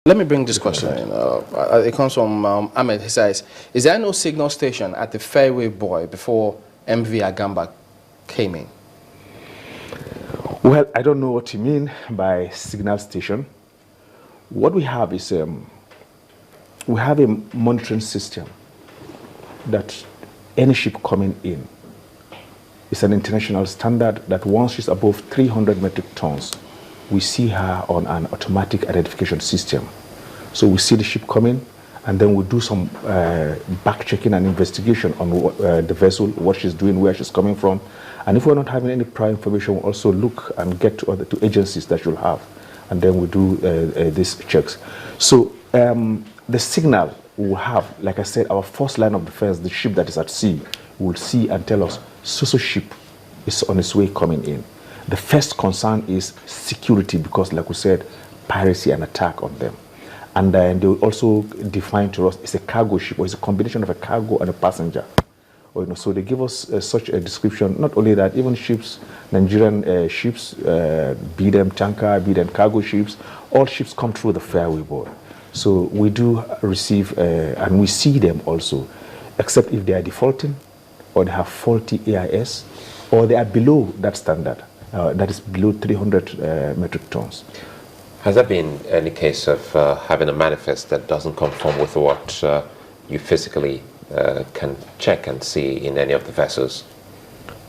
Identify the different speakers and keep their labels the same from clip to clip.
Speaker 1: Let me bring this question in. It comes from Ahmed. He says, is there no signal station at the Fairway Buoy before MV Agamba came in?
Speaker 2: Well, I don't know what you mean by signal station. What we have is we have a monitoring system that any ship coming in is an international standard that once she's above 300 metric tons, we see her on an automatic identification system. So we see the ship coming, and then we do some back-checking and investigation on the vessel, what she's doing, where she's coming from. And if we're not having any prior information, we'll also look and get to agencies that you'll have, and then we do these checks. So the signal we'll have, like I said, our first line of defense, the ship that is at sea, will see and tell us, so ship is on its way coming in. The first concern is security, because like we said, piracy and attack on them. And then they will also define to us, it's a cargo ship, or it's a combination of a cargo and a passenger. Or, so they give us such a description. Not only that, even ships, Nigerian ships, be them tanker, be them cargo ships, all ships come through the Fairway Buoy. So we do receive, and we see them also, except if they are defaulting, or they have faulty AIS, or they are below that standard. That is below 300 metric tons.
Speaker 3: Has there been any case of having a manifest that doesn't conform with what you physically can check and see in any of the vessels?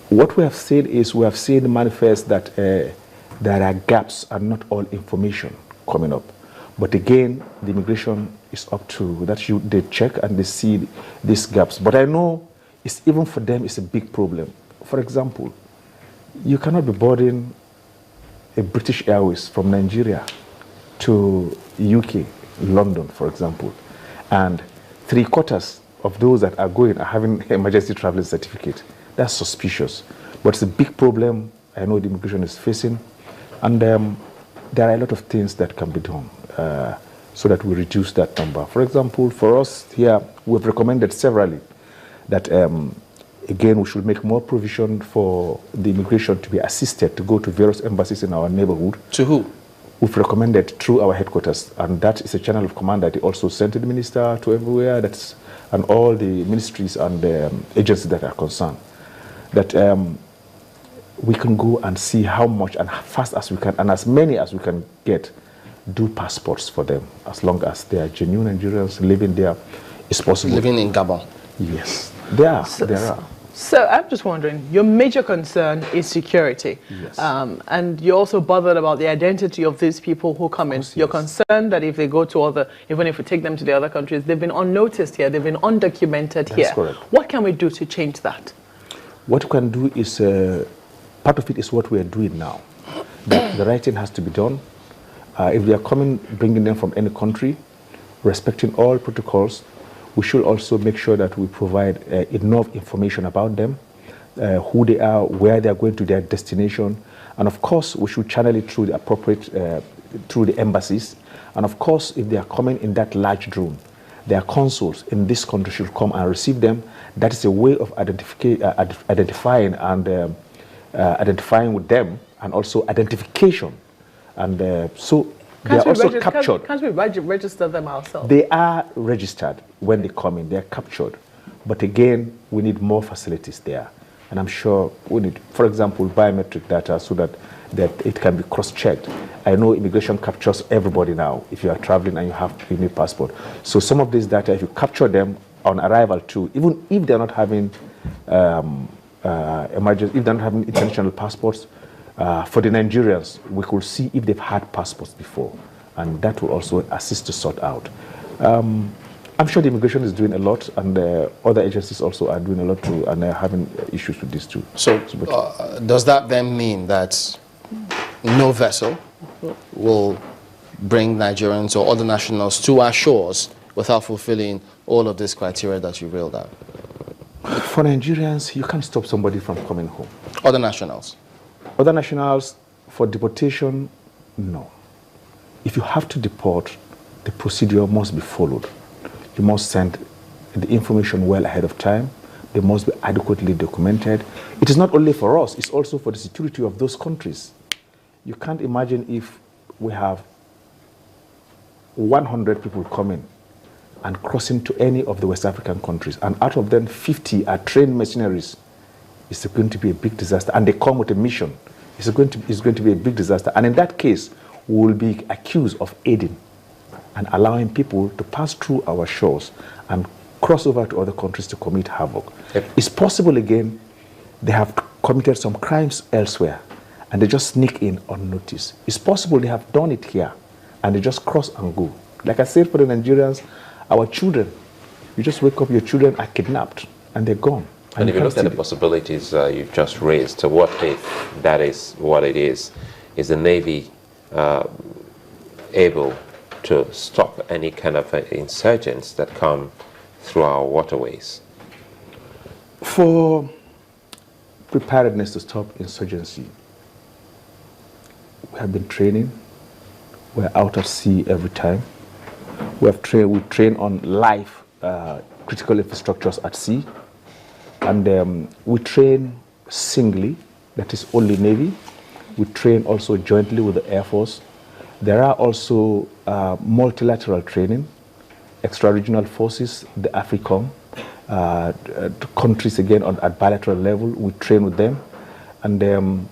Speaker 2: What we have said is we have seen the manifest that there are gaps and not all information coming up. But again, the immigration is up to that. They check and they see these gaps. But I know it's even for them it's a big problem. For example, you cannot be boarding a British Airways from Nigeria to UK, London, for example, and 3/4 of those that are going are having emergency traveling certificate. That's suspicious, but it's a big problem I know the immigration is facing, and there are a lot of things that can be done so that we reduce that number. For example, for us here, we've recommended severally that again, we should make more provision for the immigration to be assisted to go to various embassies in our neighborhood.
Speaker 1: To who?
Speaker 2: We've recommended through our headquarters, and that is a channel of command that they also sent to the minister, to everywhere, and all the ministries and agencies that are concerned, that we can go and see how much and how fast as we can, and as many as we can get, do passports for them, as long as they are genuine Nigerians living there, is possible.
Speaker 1: Living in Gabon?
Speaker 2: Yes, there are.
Speaker 4: So I'm just wondering, your major concern is security.
Speaker 2: Yes.
Speaker 4: And you're also bothered about the identity of these people who come in.
Speaker 2: Yes.
Speaker 4: You're concerned that if they go to even if we take them to the other countries, they've been unnoticed here, they've been undocumented here.
Speaker 2: That's correct.
Speaker 4: What can we do to change that?
Speaker 2: What we can do is, part of it is what we are doing now. The writing has to be done. If they are coming, bringing them from any country, respecting all protocols, we should also make sure that we provide enough information about them, who they are, where they are going to their destination. And of course, we should channel it through the appropriate, through the embassies. And of course, if they are coming in that large drone, their consuls in this country should come and receive them. That is a way of identifying and identifying with them, and also identification. And so they are also captured.
Speaker 4: Can't we register them ourselves?
Speaker 2: They are registered when they come in. They are captured. But again, we need more facilities there. And I'm sure we need, for example, biometric data so that it can be cross-checked. I know immigration captures everybody now if you are traveling and you need passport. So some of these data, if you capture them on arrival too, even if they're not having emergency, if they're not having international passports, for the Nigerians, we could see if they've had passports before, and that will also assist to sort out. I'm sure the immigration is doing a lot, and other agencies also are doing a lot too, and they're having issues with this too.
Speaker 1: So does that then mean that no vessel will bring Nigerians or other nationals to our shores without fulfilling all of these criteria that you reeled out?
Speaker 2: For Nigerians, you can't stop somebody from coming home.
Speaker 1: Other nationals?
Speaker 2: Other nationals, for deportation, no. If you have to deport, the procedure must be followed. You must send the information well ahead of time. They must be adequately documented. It is not only for us, it's also for the security of those countries. You can't imagine if we have 100 people coming and crossing to any of the West African countries, and out of them 50 are trained mercenaries, it's going to be a big disaster. And they come with a mission. It's going to be a big disaster. And in that case, we will be accused of aiding and allowing people to pass through our shores and cross over to other countries to commit havoc.
Speaker 3: Yep.
Speaker 2: It's possible, again, they have committed some crimes elsewhere and they just sneak in unnoticed. It's possible they have done it here and they just cross and go. Like I said, for the Nigerians, our children, you just wake up, your children are kidnapped and they're gone.
Speaker 3: And if you look at the possibilities you've just raised, so what if that is what it is the Navy able to stop any kind of insurgents that come through our waterways?
Speaker 2: For preparedness to stop insurgency, we have been training. We're out at sea every time. We train on live critical infrastructures at sea. And we train singly, that is only Navy. We train also jointly with the Air Force. There are also multilateral training, extra-regional forces, the AFRICOM, countries again at bilateral level, we train with them. And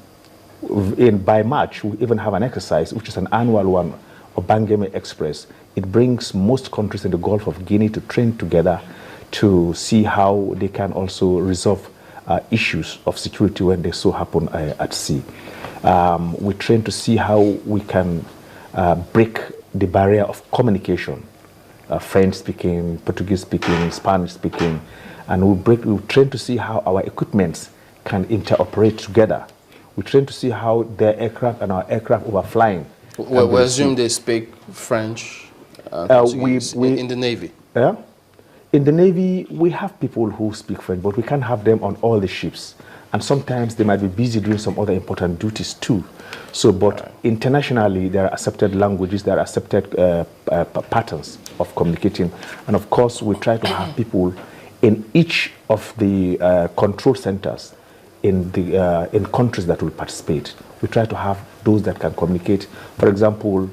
Speaker 2: by March, we even have an exercise, which is an annual one, Obangeme Express. It brings most countries in the Gulf of Guinea to train together to see how they can also resolve issues of security when they so happen at sea. We train to see how we can break the barrier of communication, French speaking, Portuguese speaking, Spanish speaking, and we train to see how our equipments can interoperate together. We train to see how their aircraft and our aircraft overflying.
Speaker 1: We assume they speak French in the Navy.
Speaker 2: Yeah? In the Navy, we have people who speak French, but we can't have them on all the ships. And sometimes they might be busy doing some other important duties too. So, but internationally, there are accepted languages, there are accepted patterns of communicating. And of course, we try to have people in each of the control centers in countries that will participate. We try to have those that can communicate. For example,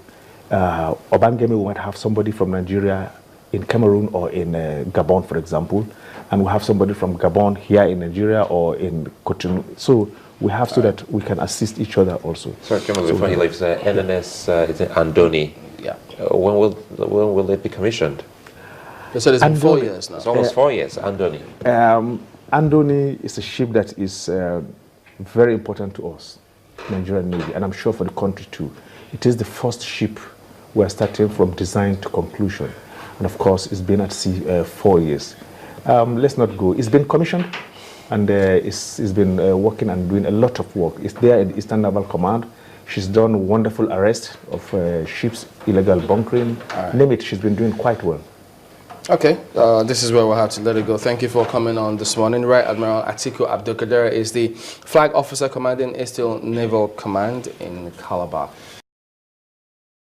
Speaker 2: Obangeme might have somebody from Nigeria in Cameroon or in Gabon, for example, and we have somebody from Gabon here in Nigeria or in Cotonou. So we have so that we can assist each other also.
Speaker 3: Sorry, Chairman, before he leaves, NNS is it Andoni?
Speaker 1: Yeah.
Speaker 3: When will it be commissioned?
Speaker 1: They said it's been 4 years now.
Speaker 3: It's almost 4 years, Andoni.
Speaker 2: Andoni is a ship that is very important to us, Nigerian Navy, and I'm sure for the country too. It is the first ship we're starting from design to conclusion. And of course, it's been at sea 4 years. Let's not go. It's been commissioned, and it's been working and doing a lot of work. It's there in the Eastern Naval Command. She's done wonderful arrest of ships, illegal bunkering. Right. Name it, she's been doing quite well.
Speaker 1: Okay, this is where we'll have to let it go. Thank you for coming on this morning. Right, Admiral Atiku Abdulkadir is the Flag Officer commanding Eastern Naval Command in Calabar.